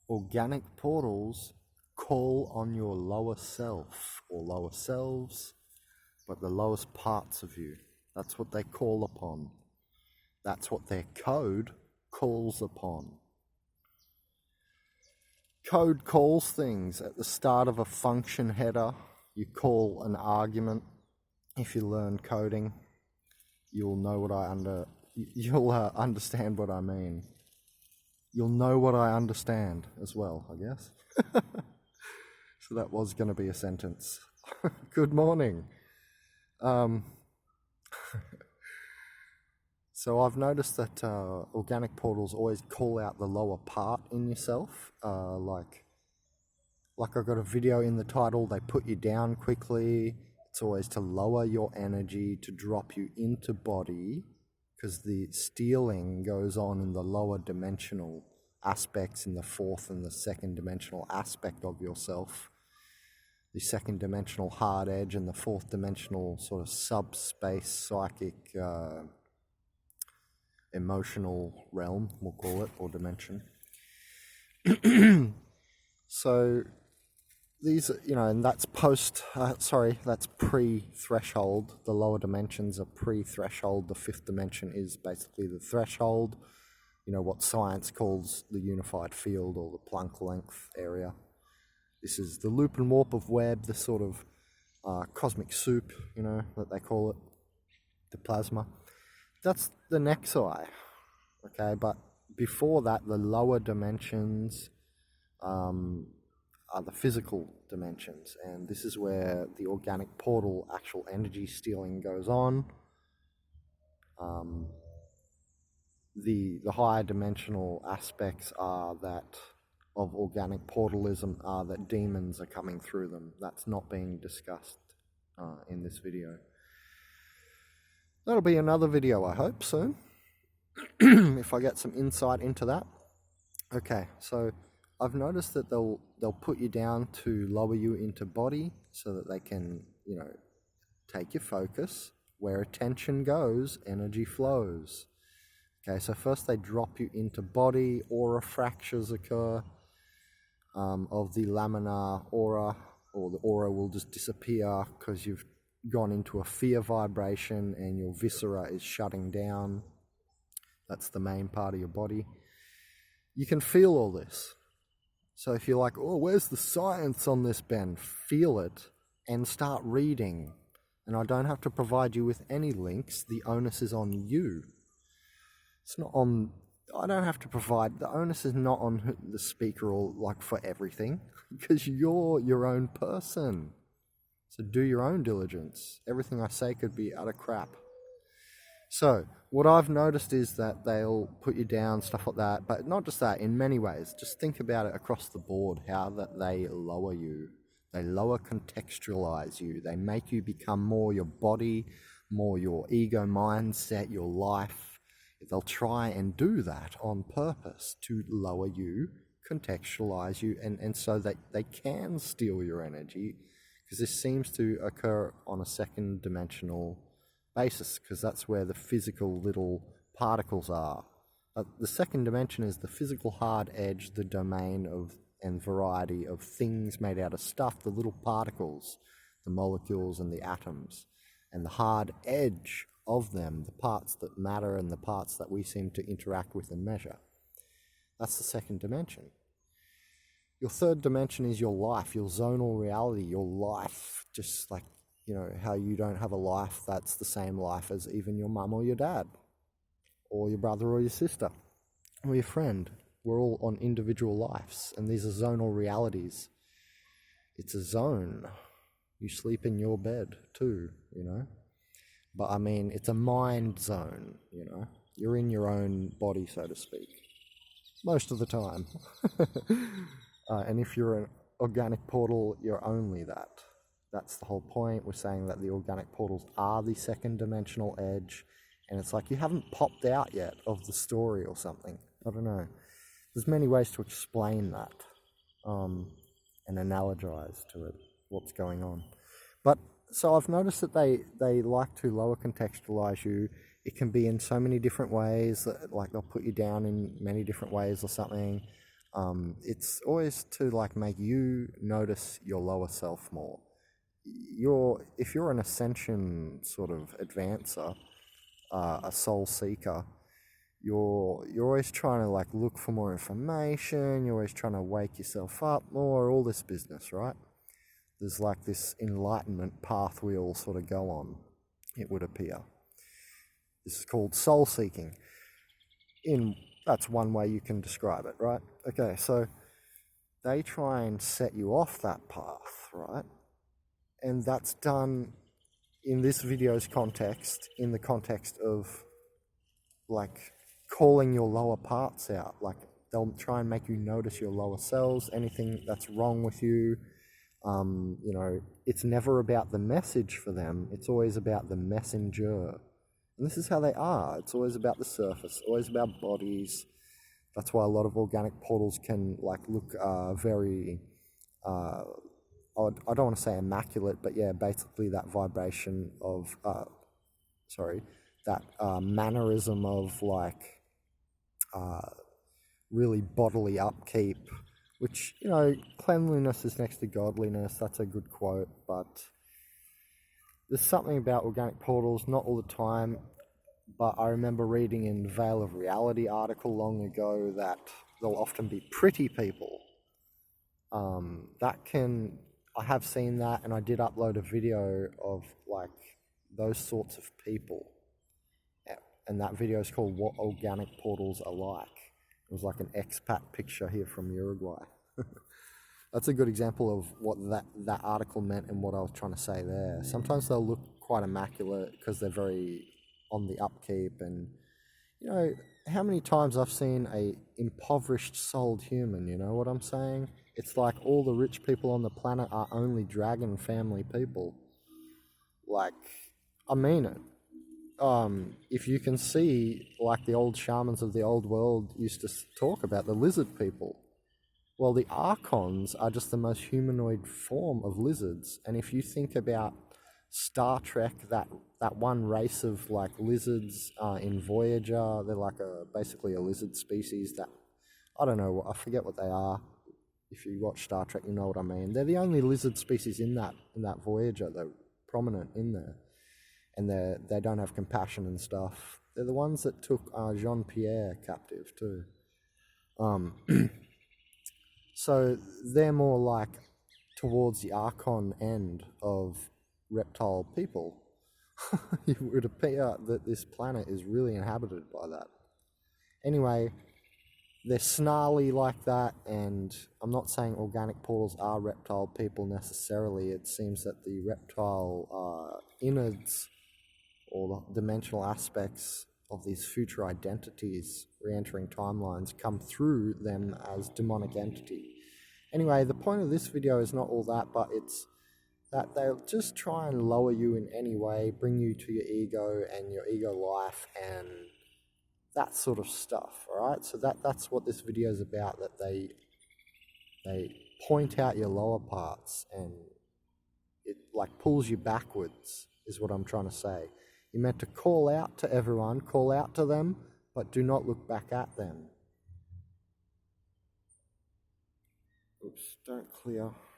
organic portals call on your lower self or lower selves, but the lowest parts of you. That's what they call upon. That's what their code calls upon. Code calls things at the start of a function header. You call an argument. If you learn coding, you'll know what you'll understand what I mean. You'll know what I understand as well, I guess. So that was going to be a sentence. Good morning. So I've noticed that organic portals always call out the lower part in yourself. Like I've got a video in the title, they put you down quickly. It's always to lower your energy, to drop you into body, because the stealing goes on in the lower dimensional aspects, in the fourth and the second dimensional aspect of yourself. The second dimensional hard edge and the fourth dimensional sort of subspace psychic emotional realm, we'll call it, or dimension. So these, and that's that's pre-threshold. The lower dimensions are pre-threshold. The fifth dimension is basically the threshold, what science calls the unified field or the Planck length area. This is the loop and warp of Webb, the sort of cosmic soup, that they call it, the plasma. That's the nexi, okay? But before that, the lower dimensions are the physical dimensions, and this is where the organic portal actual energy stealing goes on. The higher dimensional aspects are that of organic portalism are that demons are coming through them. That's not being discussed in this video. That'll be another video, I hope, soon, if I get some insight into that. Okay, so I've noticed that they'll put you down to lower you into body so that they can, take your focus. Where attention goes, energy flows. Okay, so first they drop you into body, aura fractures occur of the laminar aura, or the aura will just disappear because you've gone into a fear vibration and your viscera is shutting down. That's the main part of your body. You can feel all this. So if you're like, oh, where's the science on this, Ben? Feel it and start reading. And I don't have to provide you with any links. The onus is on you. It's not on, I don't have to provide, the onus is not on the speaker or like for everything, because you're your own person. So do your own diligence. Everything I say could be utter crap. So what I've noticed is that they'll put you down, stuff like that, but not just that, in many ways. Just think about it across the board, how that they lower you. They lower contextualize you. They make you become more your body, more your ego mindset, your life. They'll try and do that on purpose to lower you, contextualize you, and so that they can steal your energy, because this seems to occur on a second dimensional basis, because that's where the physical little particles are. The second dimension is the physical hard edge, the domain of and variety of things made out of stuff, the little particles, the molecules and the atoms, and the hard edge of them, the parts that matter and the parts that we seem to interact with and measure. That's the second dimension. Your third dimension is your life, your zonal reality, your life, just like, how you don't have a life that's the same life as even your mum or your dad, or your brother or your sister, or your friend. We're all on individual lives, and these are zonal realities. It's a zone. You sleep in your bed too, But I mean, it's a mind zone, You're in your own body, so to speak, most of the time. And if you're an organic portal, you're only that. That's the whole point. We're saying that the organic portals are the second dimensional edge, and it's like you haven't popped out yet of the story or something. I don't know. There's many ways to explain that and analogize to it, what's going on. But so I've noticed that they like to lower contextualize you. It can be in so many different ways, like they'll put you down in many different ways or something. It's always to like make you notice your lower self more. If you're an ascension sort of advancer, a soul seeker, you're always trying to like look for more information. You're always trying to wake yourself up more. All this business, right? There's like this enlightenment path we all sort of go on, it would appear. This is called soul seeking. That's one way you can describe it, right? Okay, so they try and set you off that path, right? And that's done in this video's context, in the context of like calling your lower parts out. Like they'll try and make you notice your lower selves, anything that's wrong with you. It's never about the message for them. It's always about the messenger. And this is how they are. It's always about the surface, always about bodies. That's why a lot of organic portals can like look very, I don't want to say immaculate, but yeah, basically that vibration of, that mannerism of like really bodily upkeep, which, cleanliness is next to godliness. That's a good quote, but there's something about organic portals, not all the time, but I remember reading in Veil of Reality article long ago that there'll often be pretty people. I have seen that, and I did upload a video of like those sorts of people. And that video is called What Organic Portals Are Like. It was like an expat picture here from Uruguay. That's a good example of what that article meant and what I was trying to say there. Sometimes they'll look quite immaculate because they're very on the upkeep, and how many times I've seen a impoverished souled human, you know what I'm saying? It's like all the rich people on the planet are only dragon family people. Like, I mean it. If you can see, like the old shamans of the old world used to talk about the lizard people. Well, the Archons are just the most humanoid form of lizards. And if you think about Star Trek, that one race of like lizards in Voyager, they're like basically a lizard species that, I don't know, I forget what they are. If you watch Star Trek, you know what I mean. They're the only lizard species in that Voyager. They're prominent in there. And they don't have compassion and stuff. They're the ones that took Jean-Pierre captive too. So they're more like towards the Archon end of reptile people. It would appear that this planet is really inhabited by that. Anyway, they're snarly like that, and I'm not saying organic portals are reptile people necessarily. It seems that the reptile innards or the dimensional aspects of these future identities re-entering timelines come through them as demonic entity. Anyway, the point of this video is not all that, but it's that they'll just try and lower you in any way, bring you to your ego and your ego life and that sort of stuff, alright? So that's what this video is about, that they point out your lower parts and it like pulls you backwards, is what I'm trying to say. You're meant to call out to everyone, call out to them, but do not look back at them. Oops, don't clear.